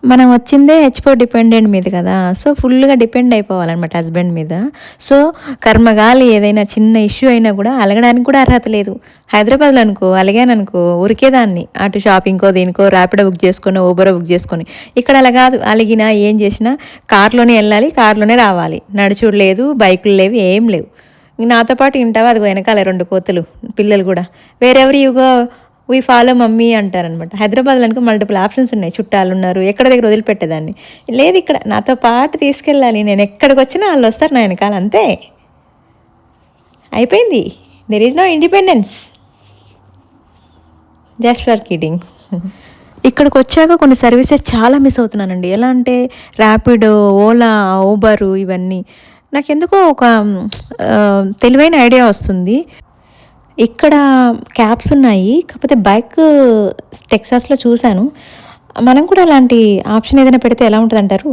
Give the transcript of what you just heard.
మనం వచ్చిందే హెచ్‌పో డిపెండెంట్ మీద కదా! సో, ఫుల్‌గా డిపెండ్ అయిపోవాలనమాట హస్బెండ్ మీద. సో, కర్మగాలి ఏదైనా చిన్న ఇష్యూ అయినా కూడా అలగడానికి కూడా అర్హత లేదు. హైదరాబాద్‌లో అనుకో అలిగాననుకో ఉరికేదాన్ని. అటు షాపింగ్‌కో, దేనికో ర్యాపిడో బుక్ చేసుకొనో, ఊబరో బుక్ చేసుకొని. ఇక్కడ అలా కాదు. అలిగినా, ఏం చేసినా కార్‌లోనే ఎళ్ళాలి, కార్‌లోనే రావాలి. నడుచుడు లేదు, బైకులు లేవు, ఏం లేవు. నాతో పాటు ఇంటావా అదిగో వెనకాల 2 కోతులు పిల్లలు కూడా. Wherever you go we follow mummy అంటారనమాట. హైదరాబాద్లో అనుకో మల్టిపుల్ ఆప్షన్స్ ఉన్నాయి. చుట్టాలు ఉన్నారు, ఎక్కడ దగ్గర వదిలిపెట్టేదాన్ని. లేదు ఇక్కడ నాతో పాటు తీసుకెళ్ళాలి. నేను ఎక్కడికి వచ్చినా వాళ్ళు వస్తారు నా వెనకాల, అంతే అయిపోయింది. There is no independence, just for kidding. ఇక్కడికి వచ్చాక కొన్ని సర్వీసెస్ చాలా మిస్ అవుతున్నానండి. ఎలా అంటే ర్యాపిడో, ఓలా, ఊబరు ఇవన్నీ. నాకెందుకో ఒక తెలివైన ఐడియా వస్తుంది. ఇక్కడ క్యాబ్స్ ఉన్నాయి. కాకపోతే బైక్ టెక్సాస్‌లో చూశాను. మనం కూడా అలాంటి ఆప్షన్ ఏదైనా పెడితే ఎలా ఉంటదంటారు?